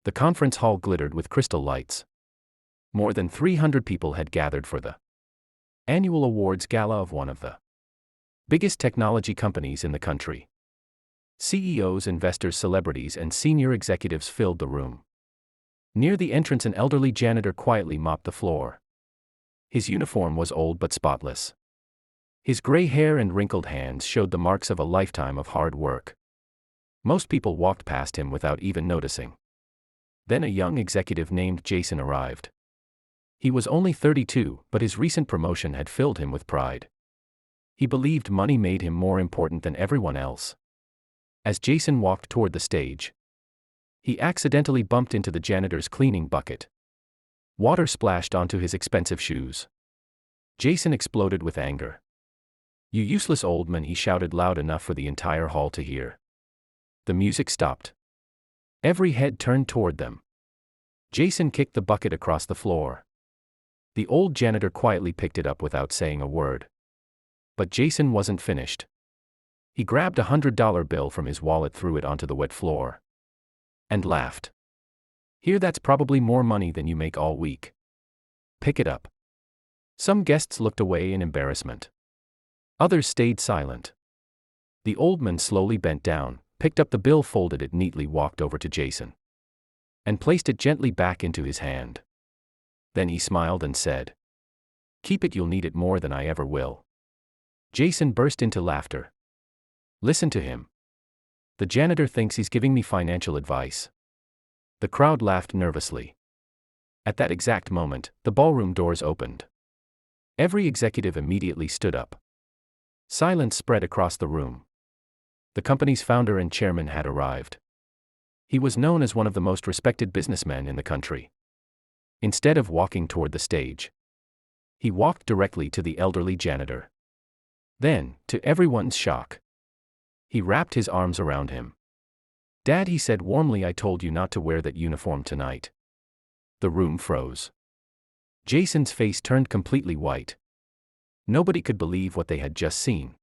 The conference hall glittered with crystal lights. More than 300 people had gathered for the annual awards gala of one of the biggest technology companies in the country. CEOs, investors, celebrities, and senior executives filled the room. Near the entrance, an elderly janitor quietly mopped the floor. His uniform was old but spotless. His gray hair and wrinkled hands showed the marks of a lifetime of hard work. Most people walked past him without even noticing. Then a young executive named Jason arrived. He was only 32, but his recent promotion had filled him with pride. He believed money made him more important than everyone else. As Jason walked toward the stage, he accidentally bumped into the janitor's cleaning bucket. Water splashed onto his expensive shoes. Jason exploded with anger. "You useless old man," he shouted loud enough for the entire hall to hear. The music stopped. Every head turned toward them. Jason kicked the bucket across the floor. The old janitor quietly picked it up without saying a word. But Jason wasn't finished. He grabbed a $100 bill from his wallet, threw it onto the wet floor, and laughed. "Here, that's probably more money than you make all week. Pick it up." Some guests looked away in embarrassment. Others stayed silent. The old man slowly bent down, picked up the bill, folded it neatly, walked over to Jason, and placed it gently back into his hand. Then he smiled and said, "Keep it, you'll need it more than I ever will." Jason burst into laughter. "Listen to him. The janitor thinks he's giving me financial advice." The crowd laughed nervously. At that exact moment, the ballroom doors opened. Every executive immediately stood up. Silence spread across the room. The company's founder and chairman had arrived. He was known as one of the most respected businessmen in the country. Instead of walking toward the stage, he walked directly to the elderly janitor. Then, to everyone's shock, he wrapped his arms around him. "Dad," he said warmly, "I told you not to wear that uniform tonight." The room froze. Jason's face turned completely white. Nobody could believe what they had just seen.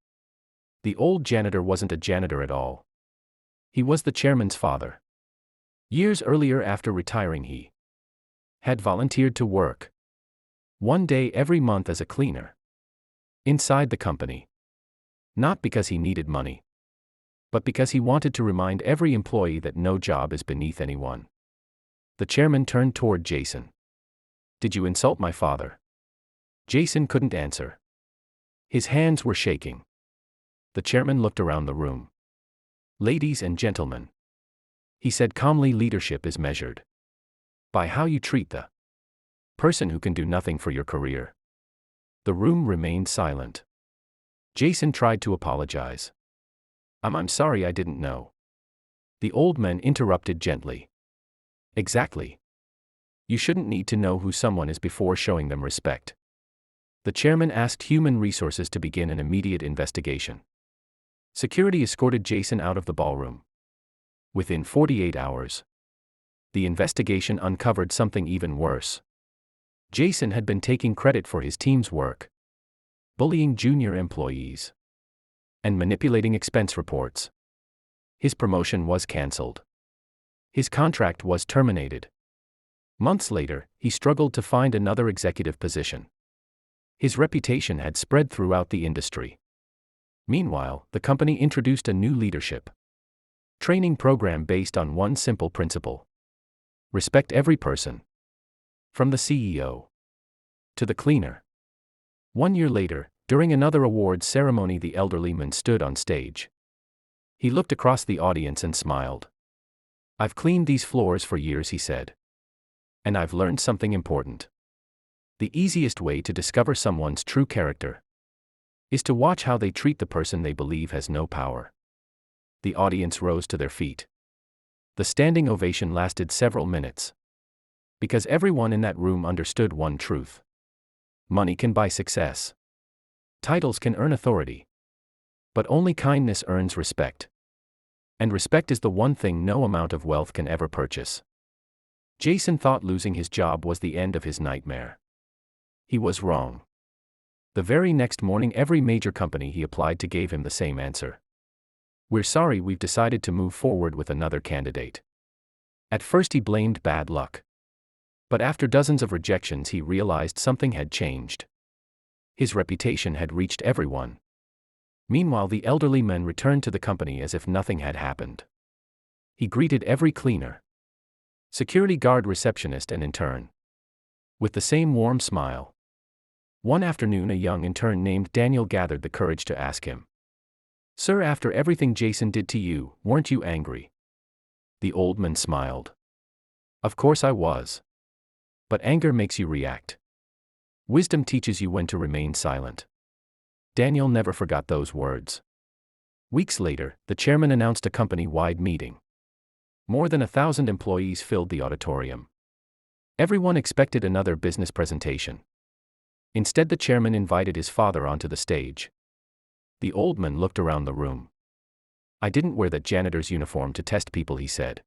The old janitor wasn't a janitor at all. He was the chairman's father. Years earlier, after retiring, he had volunteered to work one day every month as a cleaner inside the company. Not because he needed money, but because he wanted to remind every employee that no job is beneath anyone. The chairman turned toward Jason. "Did you insult my father?" Jason couldn't answer. His hands were shaking. The chairman looked around the room. "Ladies and gentlemen," he said calmly, "leadership is measured by how you treat the person who can do nothing for your career." The room remained silent. Jason tried to apologize. I'm sorry, I didn't know." The old man interrupted gently. "Exactly. You shouldn't need to know who someone is before showing them respect." The chairman asked Human Resources to begin an immediate investigation. Security escorted Jason out of the ballroom. Within 48 hours, the investigation uncovered something even worse. Jason had been taking credit for his team's work, bullying junior employees, and manipulating expense reports. His promotion was cancelled. His contract was terminated. Months later, he struggled to find another executive position. His reputation had spread throughout the industry. Meanwhile, the company introduced a new leadership training program based on one simple principle: respect every person, from the CEO to the cleaner. 1 year later, during another awards ceremony, the elderly man stood on stage. He looked across the audience and smiled. "I've cleaned these floors for years," he said. "And I've learned something important. The easiest way to discover someone's true character is to watch how they treat the person they believe has no power." The audience rose to their feet. The standing ovation lasted several minutes, because everyone in that room understood one truth: money can buy success. Titles can earn authority. But only kindness earns respect. And respect is the one thing no amount of wealth can ever purchase. Jason thought losing his job was the end of his nightmare. He was wrong. The very next morning, every major company he applied to gave him the same answer: "We're sorry, we've decided to move forward with another candidate." At first he blamed bad luck. But after dozens of rejections he realized something had changed. His reputation had reached everyone. Meanwhile the elderly man returned to the company as if nothing had happened. He greeted every cleaner, security guard, receptionist and intern with the same warm smile. One afternoon a young intern named Daniel gathered the courage to ask him, "Sir, after everything Jason did to you, weren't you angry?" The old man smiled. "Of course I was. But anger makes you react. Wisdom teaches you when to remain silent." Daniel never forgot those words. Weeks later, the chairman announced a company-wide meeting. More than 1,000 employees filled the auditorium. Everyone expected another business presentation. Instead, the chairman invited his father onto the stage. The old man looked around the room. "I didn't wear that janitor's uniform to test people," he said.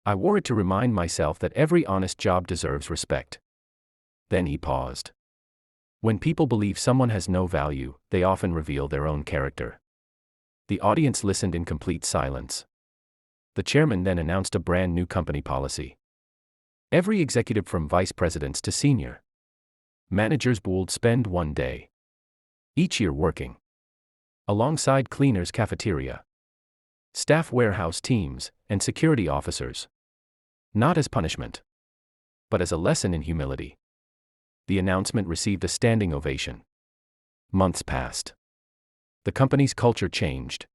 "I wore it to remind myself that every honest job deserves respect." Then he paused. When people believe someone has no value, they often reveal their own character. The audience listened in complete silence. The chairman then announced a brand new company policy. Every executive from vice presidents to senior managers would spend one day each year working alongside cleaners, cafeteria staff, warehouse teams, and security officers. Not as punishment, but as a lesson in humility. The announcement received a standing ovation. Months passed. The company's culture changed.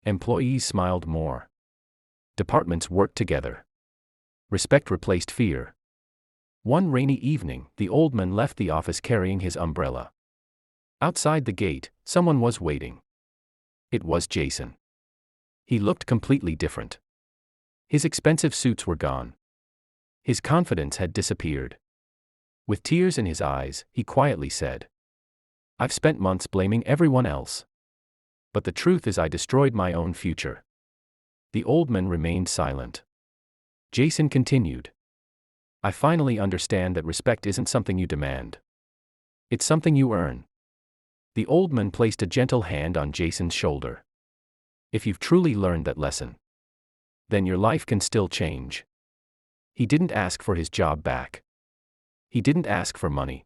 Employees smiled more. Departments worked together. Respect replaced fear. One rainy evening, the old man left the office carrying his umbrella. Outside the gate, someone was waiting. It was Jason. He looked completely different. His expensive suits were gone. His confidence had disappeared. With tears in his eyes, he quietly said, "I've spent months blaming everyone else. But the truth is I destroyed my own future." The old man remained silent. Jason continued, "I finally understand that respect isn't something you demand. It's something you earn." The old man placed a gentle hand on Jason's shoulder. "If you've truly learned that lesson, then your life can still change." He didn't ask for his job back. He didn't ask for money.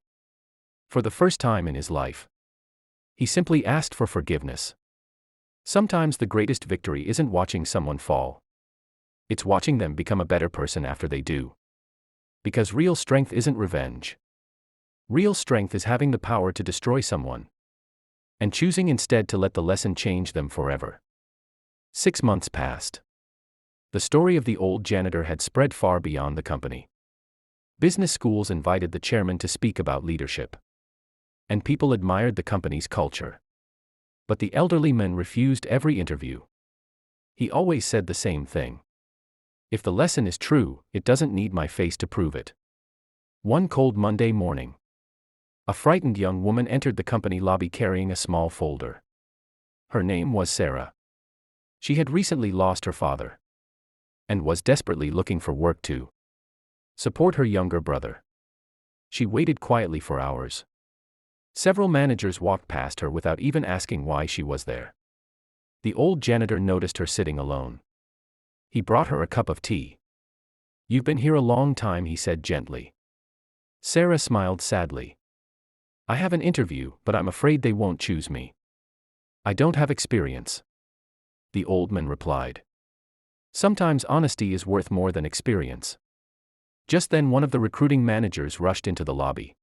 For the first time in his life, he simply asked for forgiveness. Sometimes the greatest victory isn't watching someone fall. It's watching them become a better person after they do. Because real strength isn't revenge. Real strength is having the power to destroy someone and choosing instead to let the lesson change them forever. 6 months passed. The story of the old janitor had spread far beyond the company. Business schools invited the chairman to speak about leadership. And people admired the company's culture. But the elderly man refused every interview. He always said the same thing. "If the lesson is true, it doesn't need my face to prove it." One cold Monday morning, a frightened young woman entered the company lobby carrying a small folder. Her name was Sarah. She had recently lost her father and was desperately looking for work to support her younger brother. She waited quietly for hours. Several managers walked past her without even asking why she was there. The old janitor noticed her sitting alone. He brought her a cup of tea. "You've been here a long time," he said gently. Sarah smiled sadly. "I have an interview, but I'm afraid they won't choose me. I don't have experience." The old man replied, "Sometimes honesty is worth more than experience." Just then one of the recruiting managers rushed into the lobby.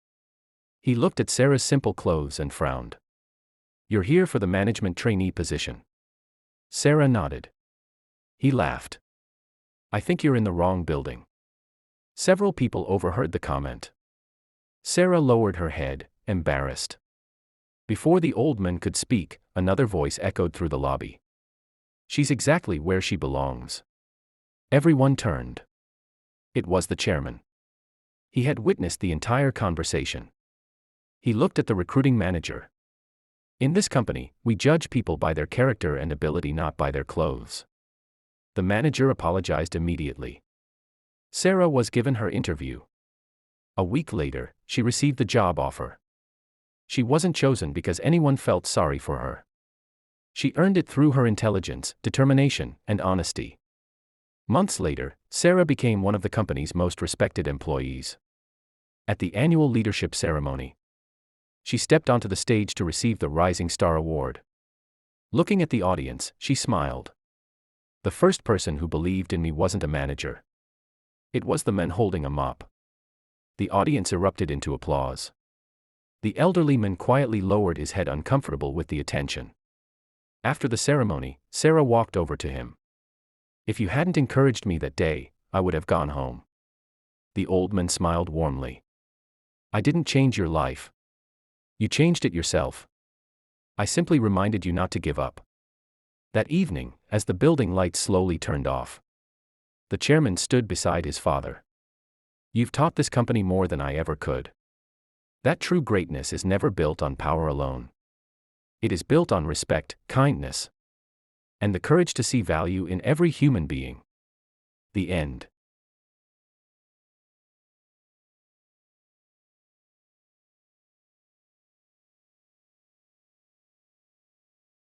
He looked at Sarah's simple clothes and frowned. "You're here for the management trainee position." Sarah nodded. He laughed. "I think you're in the wrong building." Several people overheard the comment. Sarah lowered her head, embarrassed. Before the old man could speak, another voice echoed through the lobby. "She's exactly where she belongs." Everyone turned. It was the chairman. He had witnessed the entire conversation. He looked at the recruiting manager. "In this company, we judge people by their character and ability, not by their clothes." The manager apologized immediately. Sarah was given her interview. A week later, she received the job offer. She wasn't chosen because anyone felt sorry for her. She earned it through her intelligence, determination, and honesty. Months later, Sarah became one of the company's most respected employees. At the annual leadership ceremony, she stepped onto the stage to receive the Rising Star Award. Looking at the audience, she smiled. The first person who believed in me wasn't a manager. It was the man holding a mop. The audience erupted into applause. The elderly man quietly lowered his head, uncomfortable with the attention. After the ceremony, Sarah walked over to him. "If you hadn't encouraged me that day, I would have gone home." The old man smiled warmly. "I didn't change your life. You changed it yourself. I simply reminded you not to give up." That evening, as the building lights slowly turned off, the chairman stood beside his father. "You've taught this company more than I ever could. That true greatness is never built on power alone. It is built on respect, kindness, and the courage to see value in every human being." The end.